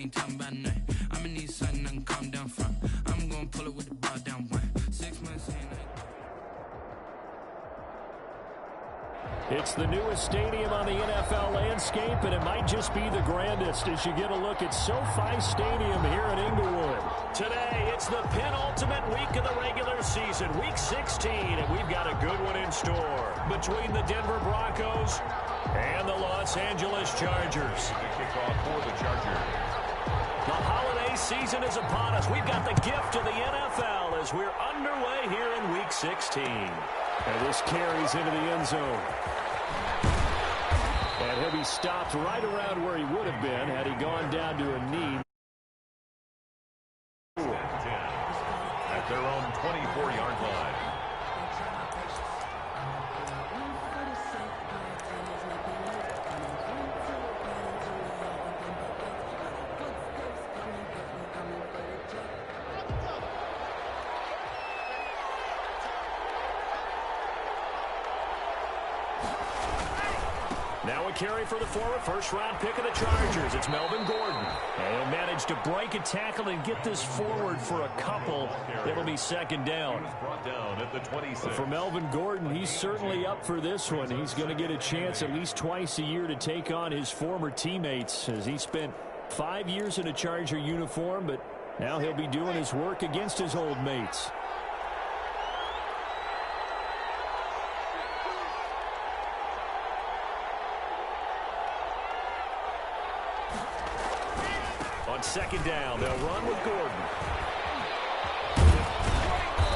Ain't talking about nothing. I'ma need something I can calm down from. I'm gonna pull it with the bar down one. 6 months in. It's the newest stadium on the NFL landscape, and it might just be the grandest as you get a look at SoFi Stadium here in Inglewood. Today, it's the penultimate week of the regular season, Week 16, and we've got a good one in store between the Denver Broncos and the Los Angeles Chargers. The kickoff for the Chargers. The holiday season is upon us. We've got the gift of the NFL as we're underway here in Week 16. And this carries into the end zone. And he'll be stopped right around where he would have been had he gone down to a knee. At their own 24-yard line. Now a carry for the former first-round pick of the Chargers. It's Melvin Gordon. And he'll manage to break a tackle and get this forward for a couple. It'll be second down. Brought down at the 26. For Melvin Gordon, he's certainly up for this one. He's going to get a chance at least twice a year to take on his former teammates as he spent 5 years in a Charger uniform, but now he'll be doing his work against his old mates. On second down, they'll run with Gordon.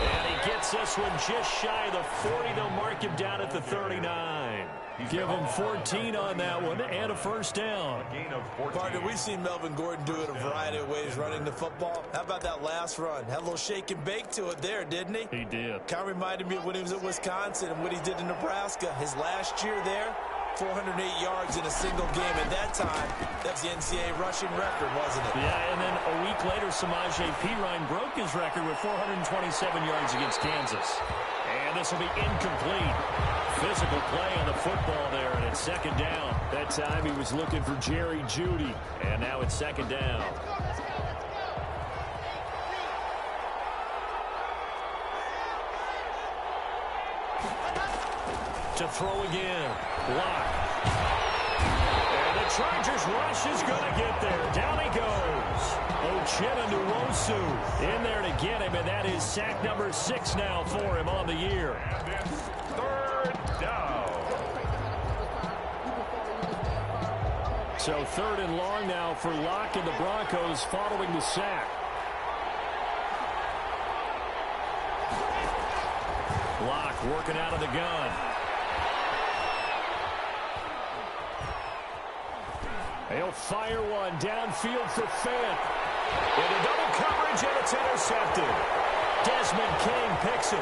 And he gets this one just shy of the 40. They'll mark him down at the 39. Give him 14 on that one and a first down. Partner, we've seen Melvin Gordon do it a variety of ways running the football. How about that last run? Had a little shake and bake to it there, didn't he? He did. Kind of reminded me of when he was at Wisconsin and what he did in Nebraska. His last year there, 408 yards in a single game. At that time, that was the NCAA rushing record, wasn't it? Yeah, and then a week later, Samaje Perine broke his record with 427 yards against Kansas. And this will be incomplete. Physical play on the football there, and it's second down. That time he was looking for Jerry Jeudy, and now it's second down. To throw again. Lock. And the Chargers rush is going to get there. Down he goes. Uchenna Nwosu in there to get him, and that is sack number 6 now for him on the year. And it's third down. So third and long now for Locke and the Broncos following the sack. Locke working out of the gun. He'll fire one downfield for Fant. Into double coverage, and it's intercepted. Desmond King picks it.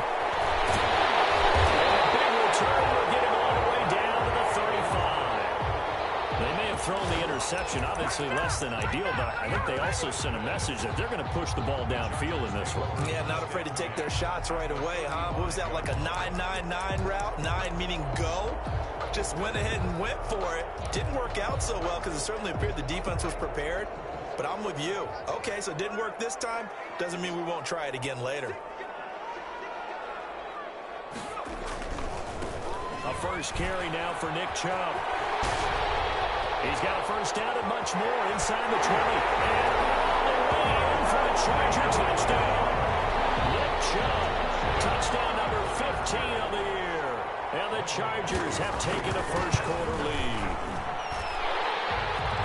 And a big return will get him all the way down to the 35. They may have thrown the interception, obviously less than ideal, but I think they also sent a message that they're going to push the ball downfield in this one. Yeah, not afraid to take their shots right away, huh? What was that, like a 9-9-9 route? 9 meaning go? Just went ahead and went for it. Didn't work out so well because it certainly appeared the defense was prepared. But I'm with you. Okay, so it didn't work this time. Doesn't mean we won't try it again later. A first carry now for Nick Chubb. He's got a first down and much more inside the 20. And all the way in for a Charger touchdown. Nick Chubb, touchdown number 15 of the year. And the Chargers have taken a first-quarter lead.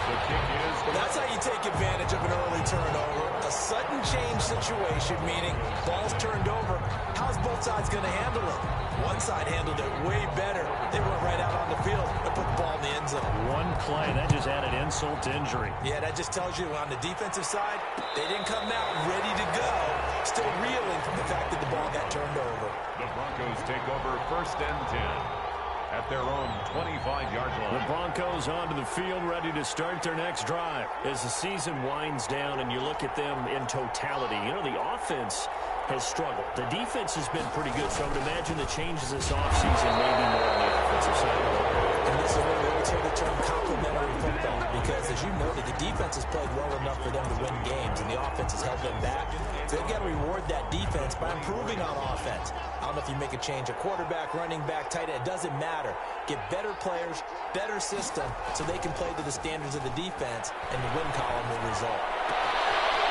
The kick is... Well, that's how you take advantage of an early turnover. A sudden change situation, meaning ball's turned over. How's both sides going to handle it? One side handled it way better. They went right out on the field and put the ball in the end zone. One play, that just added insult to injury. Yeah, that just tells you on the defensive side, they didn't come out ready to go. Still reeling from the fact that the ball got turned over. The Broncos take over first and 10 at their own 25-yard line. The Broncos onto the field, ready to start their next drive. As the season winds down and you look at them in totality, you know, the offense has struggled. The defense has been pretty good, so I would imagine the changes this offseason may be more on the offensive side. And this is where we always hear the term complementary football, because as you noted, the defense has played well enough for them to win games, and the offense has held them back. So they've got to reward that defense by improving on offense. I don't know if you make a change at quarterback, running back, tight end. It doesn't matter. Get better players, better system, so they can play to the standards of the defense, and the win column will result.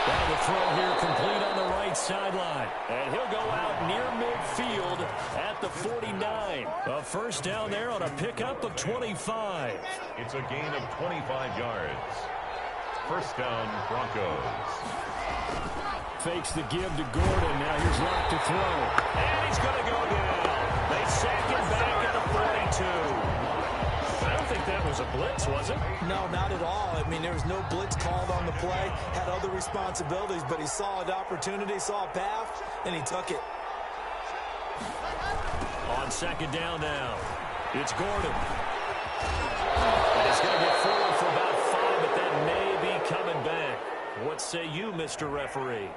Now the throw here complete on the right sideline. And he'll go out near midfield at the 49. A first down there on a pickup of 25. It's a gain of 25 yards. First down, Broncos. Fakes the give to Gordon. Now here's Locke to throw. And he's going to go down. They sack him back at the 42. I don't think that was a blitz, was it? No, not at all. I mean, there was no blitz called on the play. Had other responsibilities, but he saw an opportunity, saw a path, and he took it. On second down now, it's Gordon. And he's going to get forward for about 5, but that may be coming back. What say you, Mr. Referee?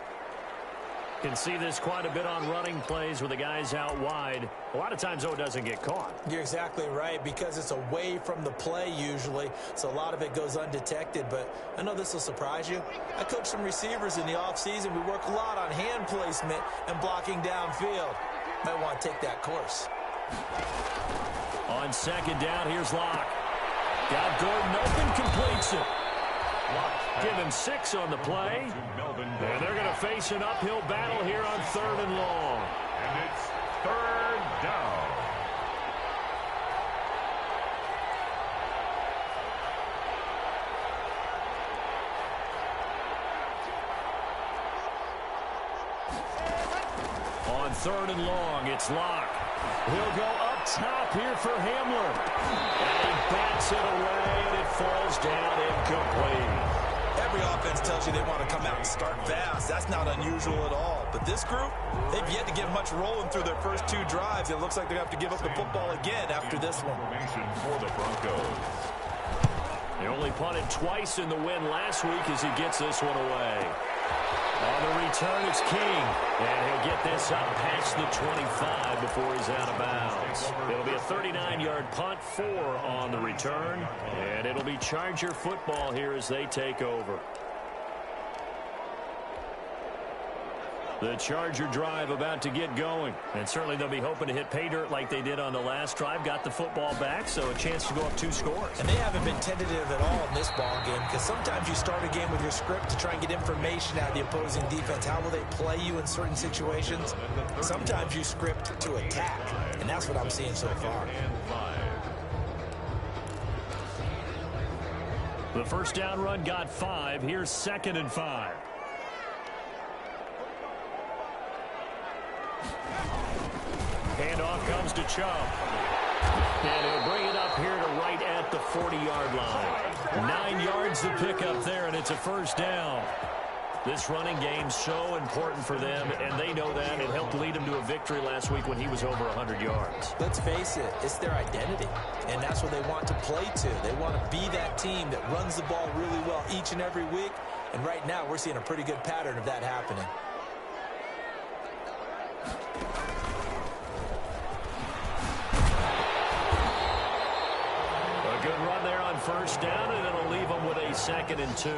Can see this quite a bit on running plays with the guys out wide. A lot of times, though, it doesn't get caught. You're exactly right, because it's away from the play usually, so a lot of it goes undetected. But I know this will surprise you. I coach some receivers in the offseason. We work a lot on hand placement and blocking downfield. Might want to take that course. On second down, here's Locke. Got Gordon open, completes it. Give him 6 on the play. And they're going to face an uphill battle here on 3rd and long. And it's 3rd down. On 3rd and long, it's Locke. He'll go up top here for Hamler. And he bats it away, and it falls down incomplete. Every offense tells you they want to come out and start fast. That's not unusual at all. But this group, they've yet to get much rolling through their first 2 drives. It looks like they're going to have to give up the football again after this one. Formation for the Broncos. They only punted twice in the win last week as he gets this one away. On the return, it's King. And he'll get this up past the 25 before he's out of bounds. It'll be a 39-yard punt, 4 on the return. And it'll be Charger football here as they take over. The Charger drive about to get going. And certainly they'll be hoping to hit pay dirt like they did on the last drive. Got the football back, so a chance to go up 2 scores. And they haven't been tentative at all in this ball game, because sometimes you start a game with your script to try and get information out of the opposing defense. How will they play you in certain situations? Sometimes you script to attack, and that's what I'm seeing so far. The first down run got 5. Here's 2nd and 5. Handoff comes to Chubb. And he'll bring it up here to right at the 40-yard line. 9 yards to pick up there, and it's a first down. This running game's so important for them, and they know that. It helped lead them to a victory last week when he was over 100 yards. Let's face it, it's their identity, and that's what they want to play to. They want to be that team that runs the ball really well each and every week, and right now we're seeing a pretty good pattern of that happening. Good run there on first down, and it'll leave them with a 2nd and 2.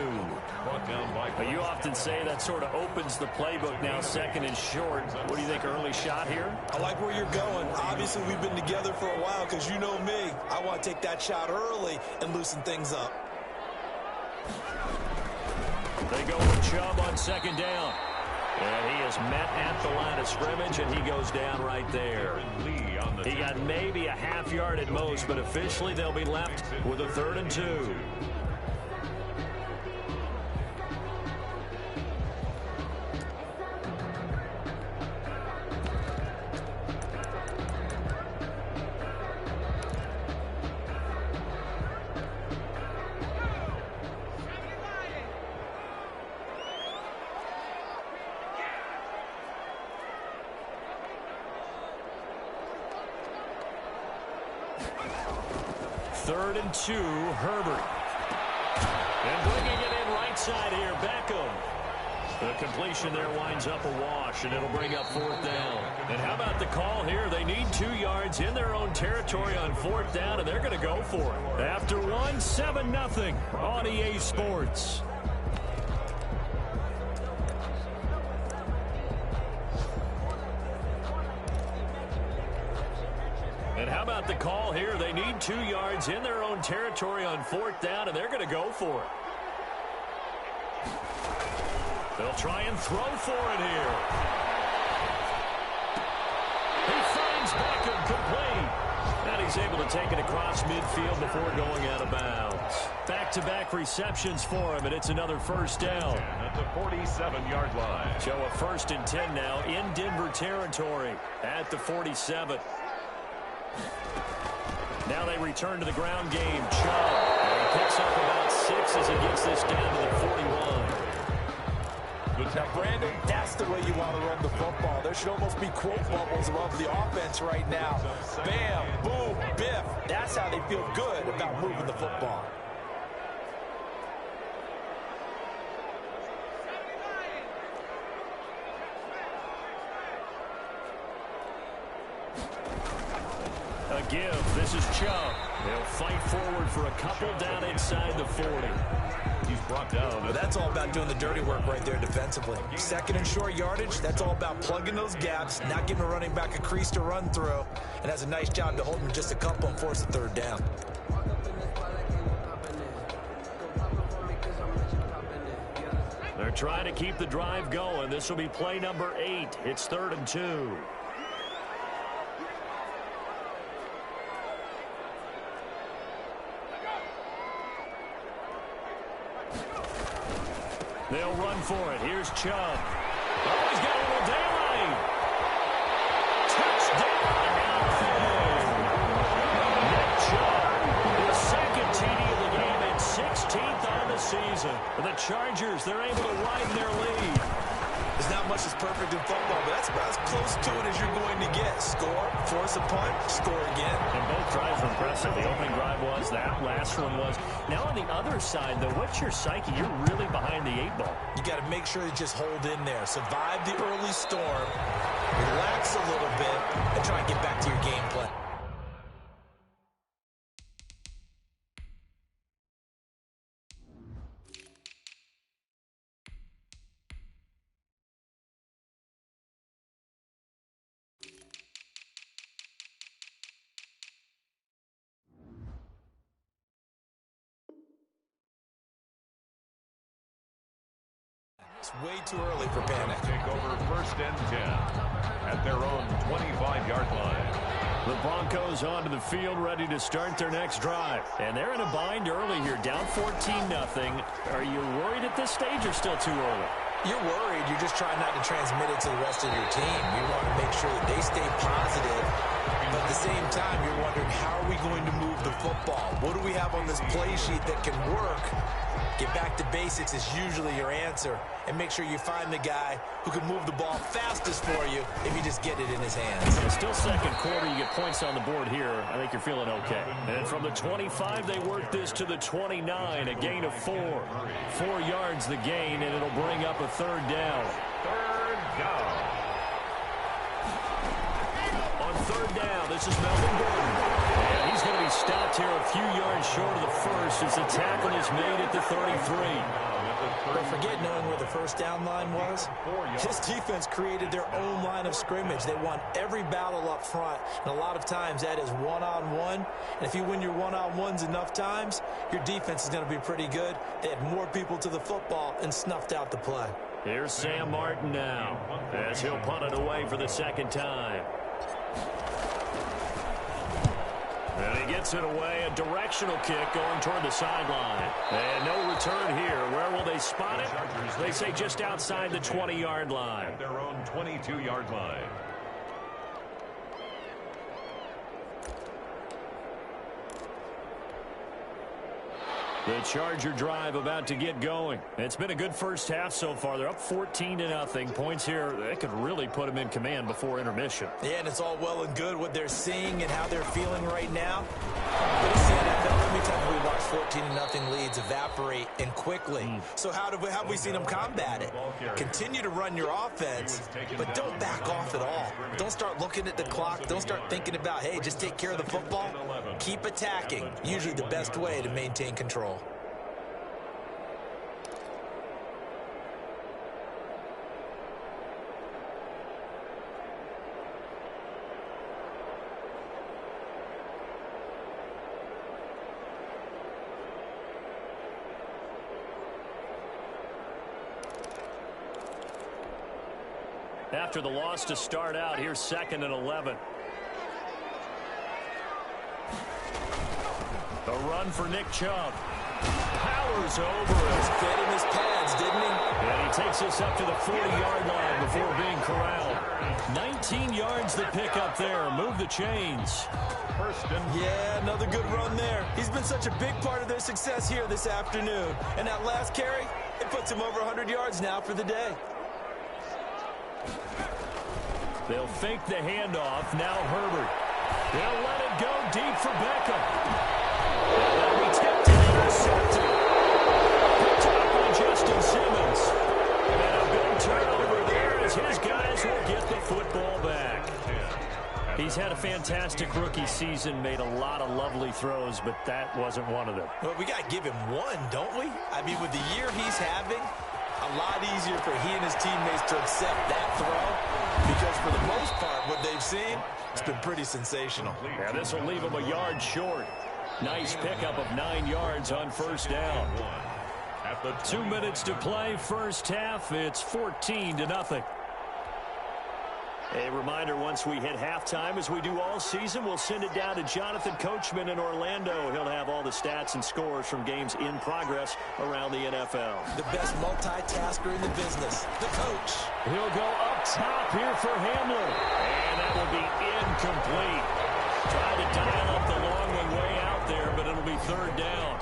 You often say that sort of opens the playbook now, 2nd and short. What do you think, early shot here? I like where you're going. Obviously, we've been together for a while, because you know me. I want to take that shot early and loosen things up. They go with Chubb on 2nd down. And he is met at the line of scrimmage, and he goes down right there. He got maybe a half yard at most, but officially they'll be left with a 3rd and 2. Third and 2, Herbert. And bringing it in right side here, Beckham. The completion there winds up a wash, and it'll bring up 4th down. And how about the call here? They need 2 yards in their own territory on 4th down, and they're going to go for it. After 1, 7-0 on EA Sports. And how about the call here? They need 2 yards in their own territory on 4th down, and they're going to go for it. They'll try and throw for it here. He finds Beckham complete. And he's able to take it across midfield before going out of bounds. Back-to-back receptions for him, and it's another 1st down. At the 47-yard line. So a 1st and 10 now in Denver territory at the 47. Now they return to the ground game. Chubb. And he picks up about 6 as he gets this down to the 41. Brandon, that's the way you want to run the football. There should almost be quote bubbles above the offense right now. Bam, boom, biff. That's how they feel good about moving the football. A give. This is Chubb. He'll fight forward for a couple down inside the 40. He's brought down. But that's all about doing the dirty work right there defensively. 2nd and short yardage, that's all about plugging those gaps, not giving a running back a crease to run through, and has a nice job to hold him just a couple and force a 3rd down. They're trying to keep the drive going. This will be play number 8. It's 3rd and 2. They'll run for it. Here's Chubb. Oh, he's got a little daylight. Touchdown. Nick Chubb, his 2nd TD of the game and 16th on the season. The Chargers, they're able to widen their lead. There's not much that's perfect in football, but that's about as close to it as you're going to get. Score, force a punt, score again. And both drives were impressive. The opening drive was, that last one was. Now on the other side, though, what's your psyche? You're really behind the 8 ball. You got to make sure you just hold in there. Survive the early storm, relax a little bit, and try and get back to your game plan. It's way too early for panic. Take over 1st and 10 at their own 25-yard line. The Broncos onto the field, ready to start their next drive. And they're in a bind early here, down 14-0. Are you worried at this stage or still too early? You're worried. You're just trying not to transmit it to the rest of your team. You want to make sure that they stay positive. But at the same time, you're wondering, how are we going to move the football? What do we have on this play sheet that can work? Get back to basics is usually your answer. And make sure you find the guy who can move the ball fastest for you if you just get it in his hands. It's still 2nd quarter. You get points on the board here. I think you're feeling okay. And from the 25, they work this to the 29. A gain of 4. 4 yards the gain, and it'll bring up a 3rd down. 3rd down. On 3rd down, this is Melvin Gordon. And he's going to be stopped here a few yards short of the 1st as the tackle is made at the 33. But forget knowing where the 1st down line was. This defense created their own line of scrimmage. They won every battle up front, and a lot of times that is one-on-one. And if you win your one-on-ones enough times, your defense is going to be pretty good. They had more people to the football and snuffed out the play. Here's Sam Martin now as he'll punt it away for the 2nd time. And he gets it away, a directional kick going toward the sideline. And no return here. Where will they spot it? They say just outside the 20-yard line. At their own 22-yard line. The Charger drive about to get going. It's been a good first half so far. They're up 14-0. Points here, that could really put them in command before intermission. Yeah, and it's all well and good what they're seeing and how they're feeling right now. But it's How many times have we watched 14-0 leads evaporate and quickly? So how have we seen them combat it? Continue to run your offense, but don't back off at all. Don't start looking at the clock. Don't start thinking about, hey, just take care of the football. Keep attacking. Usually the best way to maintain control. After the loss to start out, here's 2nd and 11. A run for Nick Chubb. Powers over it. Fed him his pads, didn't he? And he takes us up to the 40-yard line before being corralled. 19 yards the pick up there. Move the chains. Yeah, another good run there. He's been such a big part of their success here this afternoon. And that last carry, it puts him over 100 yards now for the day. They'll fake the handoff. Now Herbert. They'll let it go deep for Beckham. They'll be tipped and intercepted. Picked up by Justin Simmons. And a big turnover there as his guys will get the football back. He's had a fantastic rookie season, made a lot of lovely throws, but that wasn't one of them. Well, we got to give him one, don't we? I mean, with the year he's having, a lot easier for he and his teammates to accept that throw because for the most part, what they've seen, it's been pretty sensational. Yeah, this will leave him a yard short. Nice pickup of 9 yards on first down. 2 minutes to play, first half. It's 14-0. A reminder, once we hit halftime, as we do all season, we'll send it down to Jonathan Coachman in Orlando. He'll have all the stats and scores from games in progress around the NFL. The best multitasker in the business, the coach. He'll go up top here for Hamlin. And that will be incomplete. Tried to dial up the long one way out there, but it'll be 3rd down.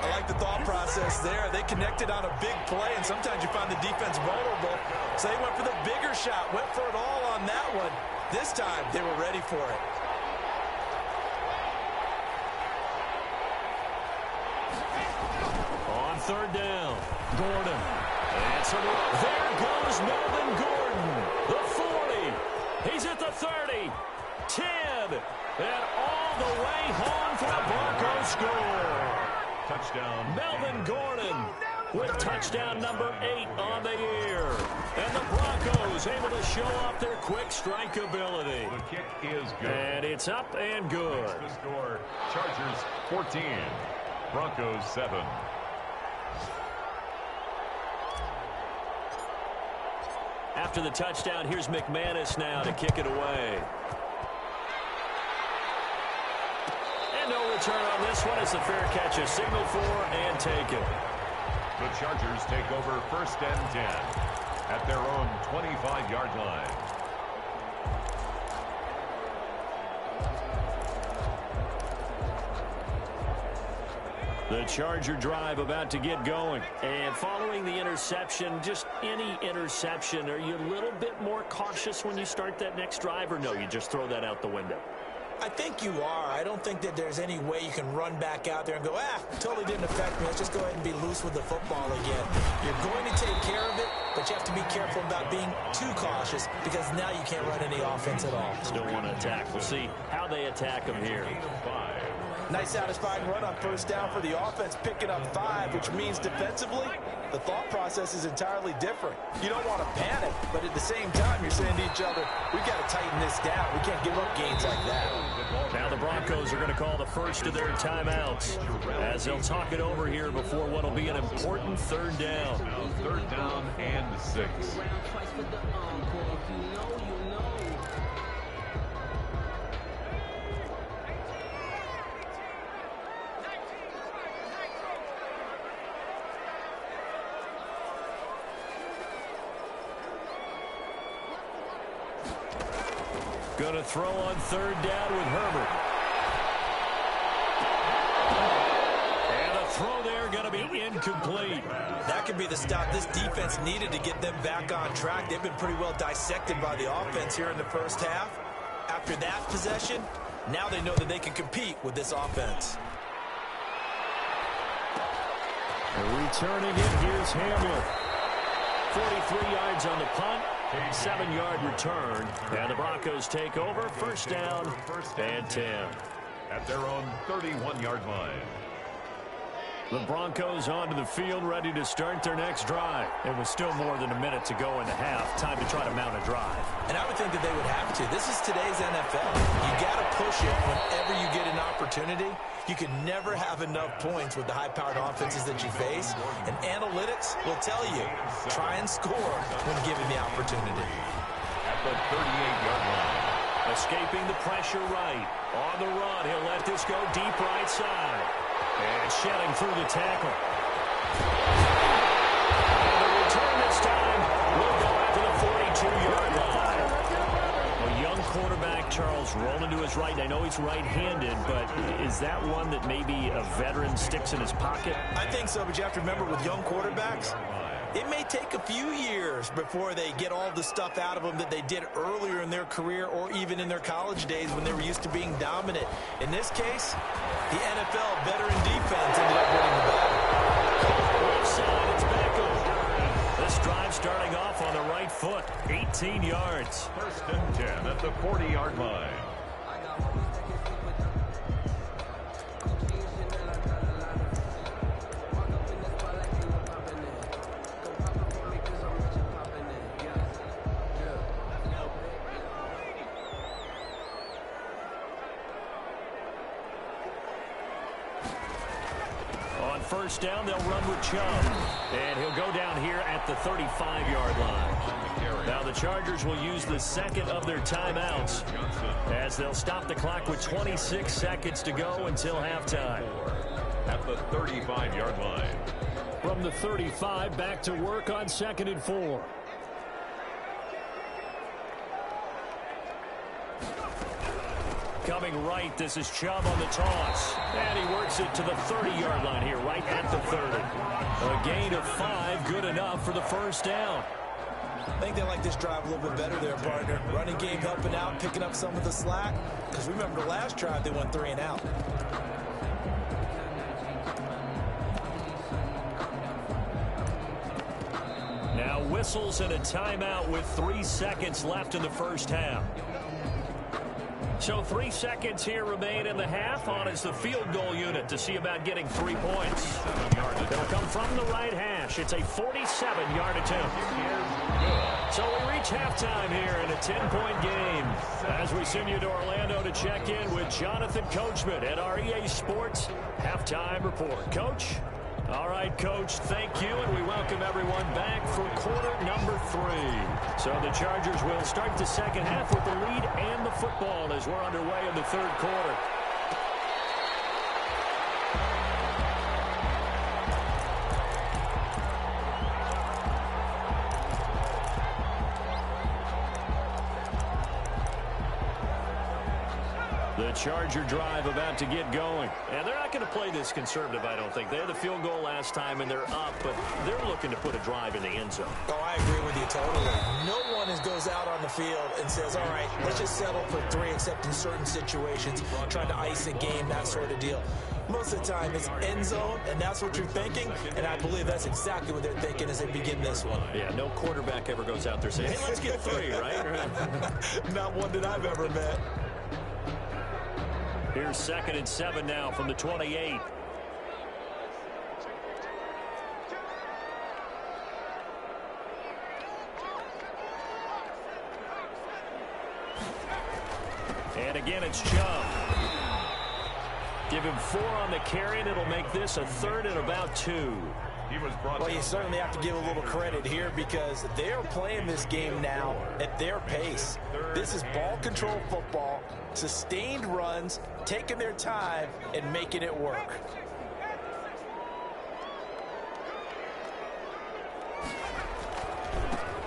I like the thought process there. They connected on a big play, and sometimes you find the defense vulnerable. So they went for the bigger shot, went for it all on that one. This time, they were ready for it. On 3rd down, Gordon. There goes Melvin Gordon. The 40. He's at the 30. 10. And all the way home for a Broncos score. Touchdown. Melvin Gordon with touchdown number 8 on the year. And the Broncos able to show off their quick strike ability. The kick is good. And it's up and good. The score, Chargers 14, Broncos 7. After the touchdown, here's McManus now to kick it away. And no return on this one. It's a fair catch, a signal for and taken. The Chargers take over 1st and 10 at their own 25-yard line. The Charger drive about to get going. And following the interception, just any interception, are you a little bit more cautious when you start that next drive, or no, you just throw that out the window? I think you are. I don't think that there's any way you can run back out there and go, totally didn't affect me. Let's just go ahead and be loose with the football again. You're going to take care of it, but you have to be careful about being too cautious because now you can't run any offense at all. Still want to attack. We'll see how they attack them here. Nice satisfying run on first down for the offense, picking up 5, which means defensively, the thought process is entirely different. You don't want to panic, but at the same time, you're saying to each other, we've got to tighten this down. We can't give up gains like that. Now the Broncos are going to call the first of their timeouts as they'll talk it over here before what will be an important 3rd down. 3rd down and 6. Going to throw on 3rd down with Herbert. And a throw there going to be incomplete. That could be the stop this defense needed to get them back on track. They've been pretty well dissected by the offense here in the first half. After that possession, now they know that they can compete with this offense. Returning it, here's Hamill. 43 yards on the punt, 7-yard return, and the Broncos take over, first down and 10. At their own 31-yard line. The Broncos onto the field, ready to start their next drive. It was still more than a minute to go in the half. Time to try to mount a drive. And I would think that they would have to. This is today's NFL. You got to push it whenever you get an opportunity. You can never have enough points with the high-powered offenses that you face. And analytics will tell you, try and score when given the opportunity. At the 38-yard line. Escaping the pressure right. On the run, he'll let this go deep right side. And shedding through the tackle. And the return this time will go after the 42-yard line. A young quarterback, Charles, rolling to his right. I know he's right-handed, but is that one that maybe a veteran sticks in his pocket? I think so, but you have to remember with young quarterbacks, it may take a few years before they get all the stuff out of them that they did earlier in their career or even in their college days when they were used to being dominant. In this case, the NFL veteran defense ended up winning the battle. Left side, it's back over. This drive starting off on the right foot, 18 yards. First and 10 at the 40-yard line. First down, they'll run with Chubb. And he'll go down here at the 35-yard line. Now the Chargers will use the second of their timeouts as they'll stop the clock with 26 seconds to go until halftime. At the 35-yard line. From the 35, back to work on 2nd and 4. Coming right, this is Chubb on the toss. And he works it to the 30-yard line here, right at the 30. A gain of 5, good enough for the first down. I think they like this drive a little bit better there, partner. Running game helping out, picking up some of the slack. Because remember the last drive, they went 3 and out. Now whistles and a timeout with 3 seconds left in the first half. So 3 seconds here remain in the half. On is the field goal unit to see about getting 3 points. It'll come from the right hash. It's a 47-yard attempt. So we reach halftime here in a 10-point game as we send you to Orlando to check in with Jonathan Coachman at our EA Sports Halftime Report. Coach? All right, Coach, thank you, and we welcome everyone back for quarter number 3. So the Chargers will start the second half with the lead and the football as we're underway in the third quarter. The Charger drive about to get going. And they're not going to play this conservative, I don't think. They had the field goal last time, and they're up, but they're looking to put a drive in the end zone. Oh, I agree with you totally. No one goes out on the field and says, all right, let's just settle for 3, except in certain situations, trying to ice a game, that sort of deal. Most of the time, it's end zone, and that's what you're thinking, and I believe that's exactly what they're thinking as they begin this one. Yeah, no quarterback ever goes out there saying, hey, let's get 3, right? Not one that I've ever met. Here's 2nd and 7 now from the 28. And again, it's Chubb. Give him 4 on the carry, and it'll make this a 3rd and about 2. Well, you certainly have to give a little credit here because they're playing this game now at their pace. This is ball control football, sustained runs, taking their time, and making it work.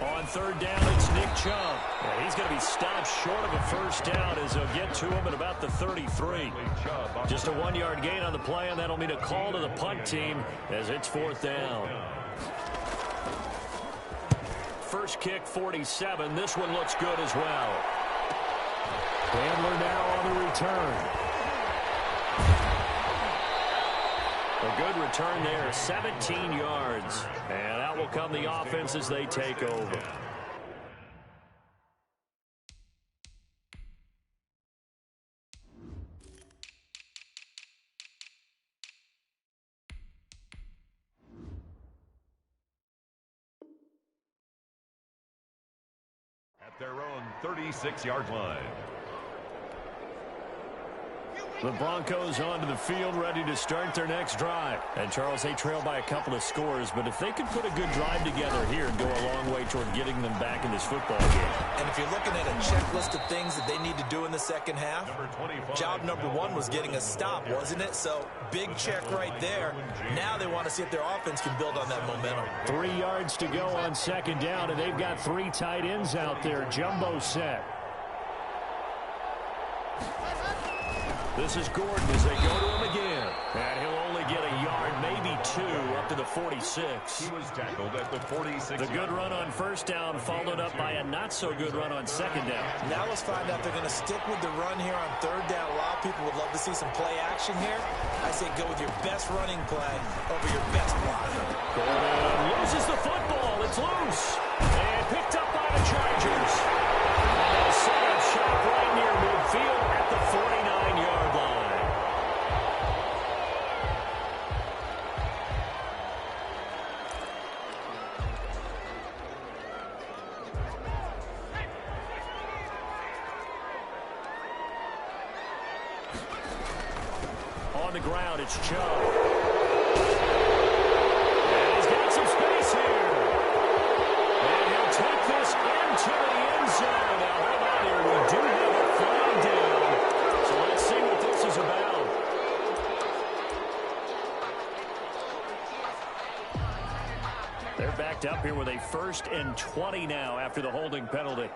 On 3rd down, it's Nick Chubb. Yeah, he's going to be stopped short of a first down as they'll get to him at about the 33. Just a 1-yard gain on the play, and that'll mean a call to the punt team as it's 4th down. First kick, 47. This one looks good as well. Handler now on the return. A good return there, 17 yards. And out will come the offense as they take over. At their own 36-yard line. The Broncos onto the field, ready to start their next drive. And, Charles, they trail by a couple of scores, but if they could put a good drive together here and go a long way toward getting them back in this football game. And if you're looking at a checklist of things that they need to do in the second half, job number one was getting a stop, wasn't it? So, big check right there. Now they want to see if their offense can build on that momentum. 3 yards to go on second down, and they've got 3 tight ends out there. Jumbo set. This is Gordon as they go to him again. And he'll only get a yard, maybe 2, up to the 46. He was tackled at the 46. The good run on first down followed up by a not-so-good run on second down. Now let's find out if they're going to stick with the run here on third down. A lot of people would love to see some play action here. I say go with your best running play over your best block. Gordon loses the football. It's loose. And picked up by the Chargers. And a set-up shot right near midfield at the 49-yard line. On the ground, it's Chubb. And he's got some space here. And he'll take this into the end zone. Now, how about here? We do have a flag down. So let's see what this is about. They're backed up here with a 1st and 20 now after the holding penalty.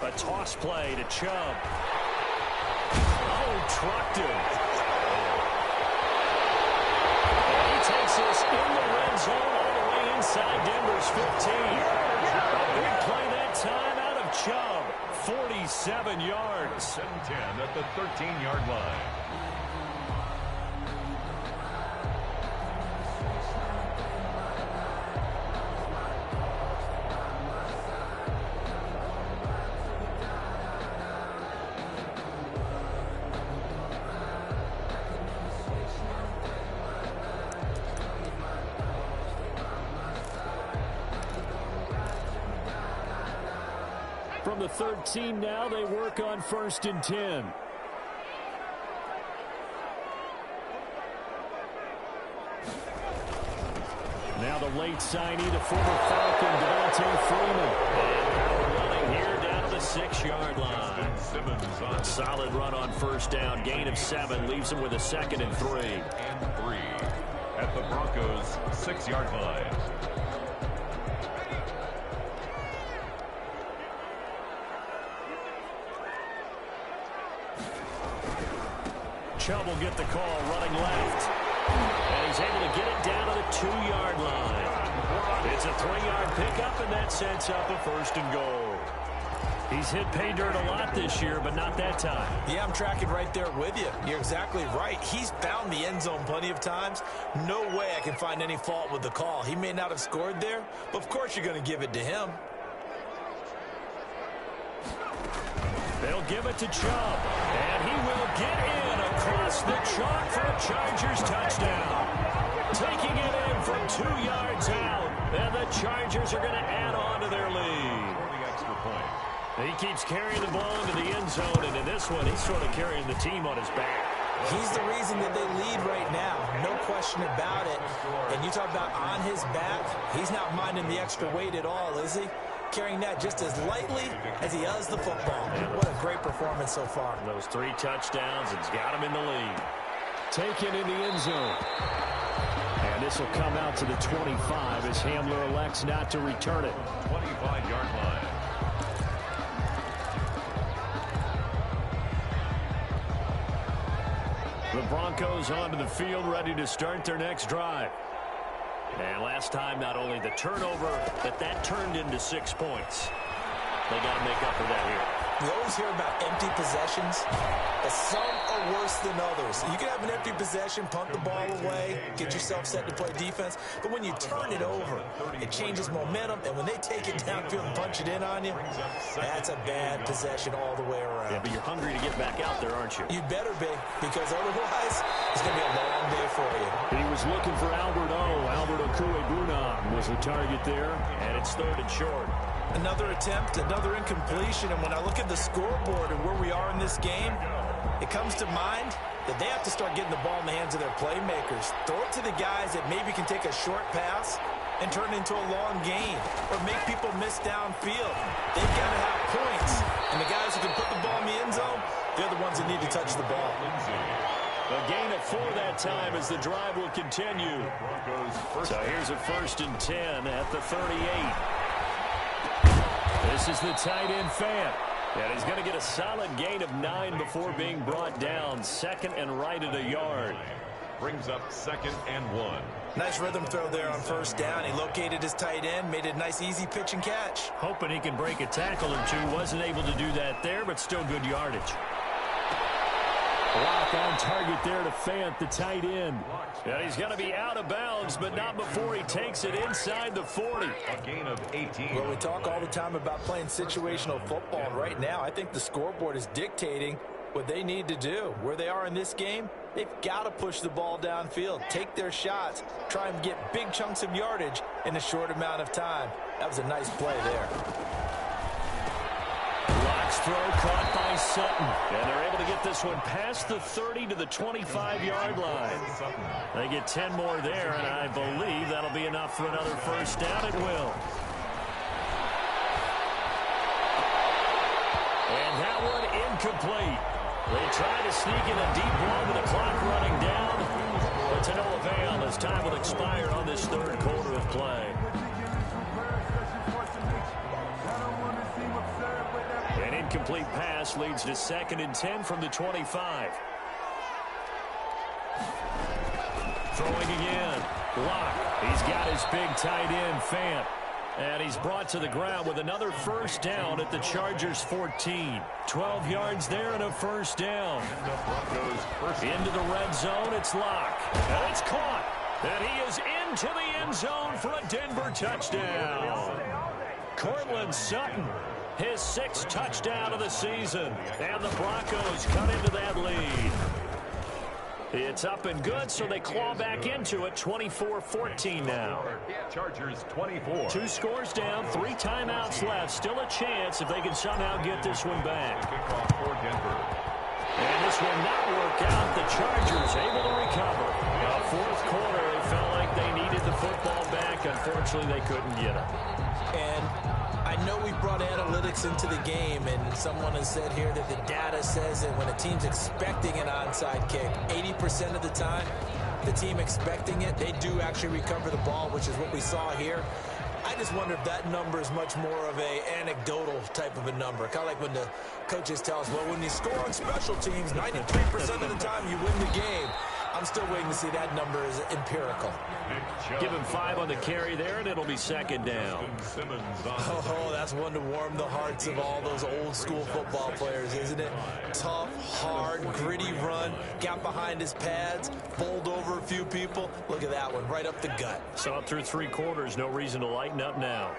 A toss play to Chubb. Oh, trucked him. And he takes this in the red zone all the way inside Denver's 15. A big play that time out of Chubb. 47 yards. 7-10 at the 13-yard line. From the 13 now, they work on 1st and 10. Now the late signee, the former Falcon, Devontae Freeman. And running here down to the 6-yard line. A solid run on first down. Gain of 7 leaves him with a 2nd and 3. And 3 at the Broncos' 6-yard line. Chubb will get the call running left. And he's able to get it down to the 2-yard line. It's a 3-yard pickup, and that sets up a 1st and goal. He's hit pay dirt a lot this year, but not that time. Yeah, I'm tracking right there with you. You're exactly right. He's found the end zone plenty of times. No way I can find any fault with the call. He may not have scored there, but of course you're going to give it to him. They'll give it to Chubb, and he will get in across the chalk for a Chargers touchdown. Taking it in from 2 yards out, and the Chargers are going to add on to their lead. The extra point. He keeps carrying the ball into the end zone, and in this one, he's sort of carrying the team on his back. He's the reason that they lead right now. No question about it. And you talk about on his back, he's not minding the extra weight at all, is he? Carrying that just as lightly as he does the football. What a great performance so far. Those 3 touchdowns, it's got him in the lead. Taken in the end zone. And this will come out to the 25 as Hamler elects not to return it. 25-yard line. The Broncos onto the field, ready to start their next drive. And last time, not only the turnover, but that turned into 6 points. They got to make up for that here. We always hear about empty possessions, but some are worse than others. You can have an empty possession, punt the ball away, get yourself set to play defense, but when you turn it over, it changes momentum, and when they take it downfield and punch it in on you, that's a bad possession all the way around. Yeah, but you're hungry to get back out there, aren't you? You better be, because otherwise, it's going to be a long day for you. He was looking for Albert Okuegbunam was the target there, and it's 3rd and short. Another attempt, another incompletion, and when I look at the scoreboard and where we are in this game, it comes to mind that they have to start getting the ball in the hands of their playmakers. Throw it to the guys that maybe can take a short pass and turn it into a long gain or make people miss downfield. They've got to have points, and the guys who can put the ball in the end zone, they're the ones that need to touch the ball. A gain of 4 that time as the drive will continue. So here's a 1st and 10 at the 38. This is the tight end Fant. And he's going to get a solid gain of 9 before being brought down. 2nd and right at a yard. Brings up 2nd and 1. Nice rhythm throw there on 1st down. He located his tight end, made it a nice easy pitch and catch. Hoping he can break a tackle or two. Wasn't able to do that there, but still good yardage. Block on target there to Fant, the tight end. And he's going to be out of bounds, but not before he takes it inside the 40. A gain of 18. Well, we talk all the time about playing situational football. Right now, I think the scoreboard is dictating what they need to do. Where they are in this game, they've got to push the ball downfield, take their shots, try and get big chunks of yardage in a short amount of time. That was a nice play there. Throw caught by Sutton. And they're able to get this one past the 30 to the 25-yard line. They get 10 more there, and I believe that'll be enough for another 1st down. It will. And that one incomplete. They try to sneak in a deep ball with the clock running down. But to no avail as time will expire on this 3rd quarter of play. An incomplete pass leads to 2nd and 10 from the 25. Throwing again. Block. He's got his big tight end, Fant. And he's brought to the ground with another 1st down at the Chargers' 14. 12 yards there and a 1st down. Into the red zone, it's Locke. And it's caught. And he is into the end zone for a Denver touchdown. Cortland Sutton, his 6th touchdown of the season. And the Broncos cut into that lead. It's up and good, so they claw back into it. 24-14 now. Chargers 24. 2 scores down, 3 timeouts left. Still a chance if they can somehow get this one back. Kickoff for Denver. And this will not work out. The Chargers able to recover. Now, 4th quarter, it felt like they needed the football back. Unfortunately, they couldn't get it. And I know we brought analytics into the game, and someone has said here that the data says that when a team's expecting an onside kick, 80% of the time, the team expecting it, they do actually recover the ball, which is what we saw here. I just wonder if that number is much more of a anecdotal type of a number. Kind of like when the coaches tell us, well, when you score on special teams, 93% of the time you win the game. I'm still waiting to see that number is empirical. Give him 5 on the carry there, and it'll be 2nd down. Oh, that's one to warm the hearts of all those old school football players, isn't it? Tough, hard, gritty run, got behind his pads, bowled over a few people. Look at that one, right up the gut. So up through 3 quarters, no reason to lighten up now.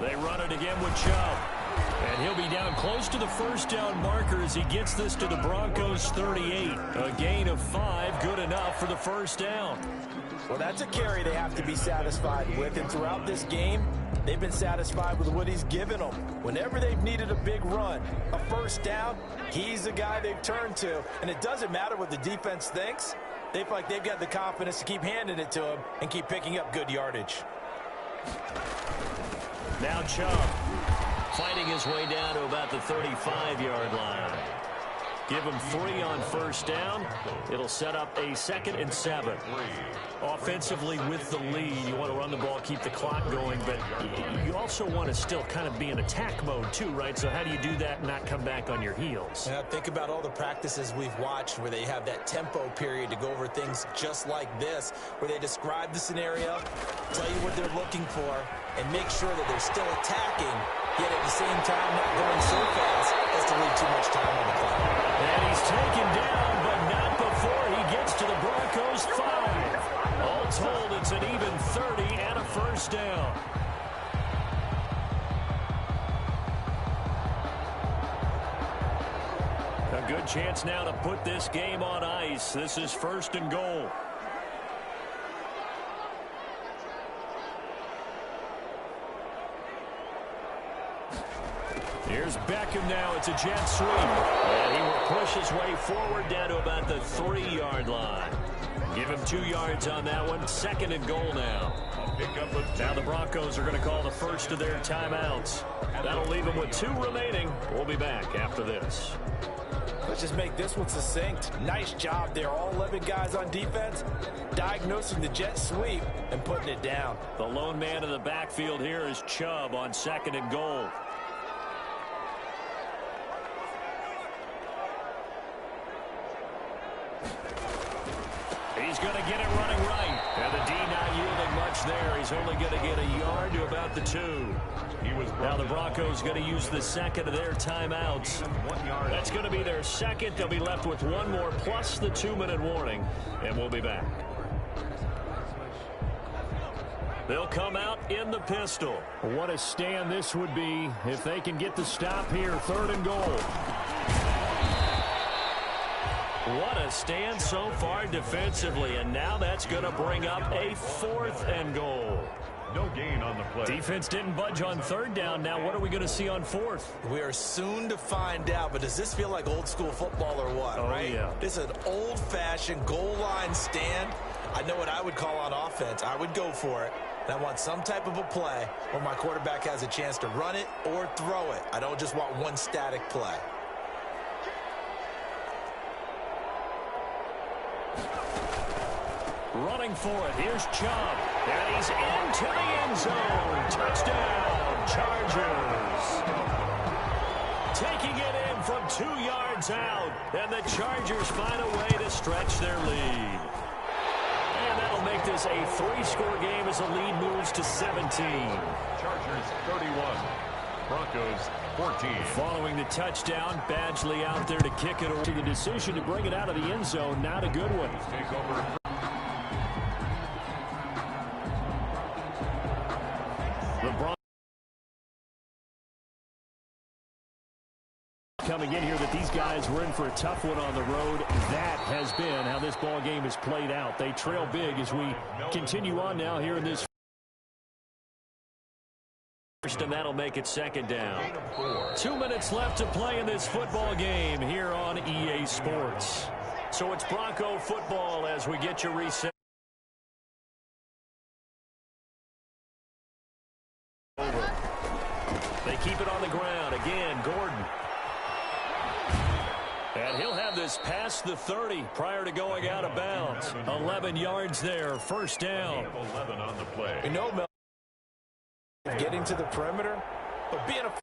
They run it again with Chubb. And he'll be down close to the 1st down marker as he gets this to the Broncos' 38. A gain of 5, good enough for the 1st down. Well, that's a carry they have to be satisfied with. And throughout this game, they've been satisfied with what he's given them. Whenever they've needed a big run, a 1st down, he's the guy they've turned to. And it doesn't matter what the defense thinks. They feel like they've got the confidence to keep handing it to him and keep picking up good yardage. Now Chubb fighting his way down to about the 35-yard line. Give them 3 on first down. It'll set up a 2nd and 7. Offensively with the lead, you want to run the ball, keep the clock going, but you also want to still kind of be in attack mode too, right? So how do you do that and not come back on your heels? Yeah, think about all the practices we've watched where they have that tempo period to go over things just like this, where they describe the scenario, tell you what they're looking for, and make sure that they're still attacking, yet at the same time not going so fast as to leave too much time on the clock. And he's taken down, but not before he gets to the Broncos' 5. All told, it's an even 30 and a first down. A good chance now to put this game on ice. This is 1st and goal. Here's Beckham now. It's a jet sweep. And he will push his way forward down to about the 3-yard line. Give him 2 yards on that one. 2nd and goal now. Now the Broncos are going to call the first of their timeouts. That'll leave them with 2 remaining. We'll be back after this. Let's just make this one succinct. Nice job there. All 11 guys on defense diagnosing the jet sweep and putting it down. The lone man in the backfield here is Chubb on 2nd and goal. He's going to get it running right. And the D not yielding much there. He's only going to get a yard to about the 2. Now the Broncos going to use the 2nd of their timeouts. That's going to be their 2nd. They'll be left with 1 more plus the 2-minute warning. And we'll be back. They'll come out in the pistol. What a stand this would be if they can get the stop here. 3rd and goal. What a stand so far defensively, and now that's going to bring up a 4th and goal. No gain on the play. Defense didn't budge on 3rd down. Now what are we going to see on 4th? We are soon to find out, but does this feel like old school football or what, right? Yeah. This is an old-fashioned goal line stand. I know what I would call on offense. I would go for it. And I want some type of a play where my quarterback has a chance to run it or throw it. I don't just want one static play. Running for it. Here's Chubb. And he's into the end zone. Touchdown, Chargers. Taking it in from 2 yards out. And the Chargers find a way to stretch their lead. And that'll make this a 3-score game as the lead moves to 17. Chargers 31. Broncos 14. Following the touchdown, Badgley out there to kick it over. The decision to bring it out of the end zone, not a good one. Take over. Coming in here that these guys were in for a tough one on the road. That has been how this ball game has played out. They trail big as we continue on now here in this first, and that'll make it 2nd down. 2 minutes left to play in this football game here on EA Sports. So it's Bronco football as we get you reset. Over. They keep it on the ground. Again, Gordon. And he'll have this past the 30 prior to going out of bounds. 11 yards there, 1st down. 11 on the play. You know, Mel, getting to the perimeter, but being a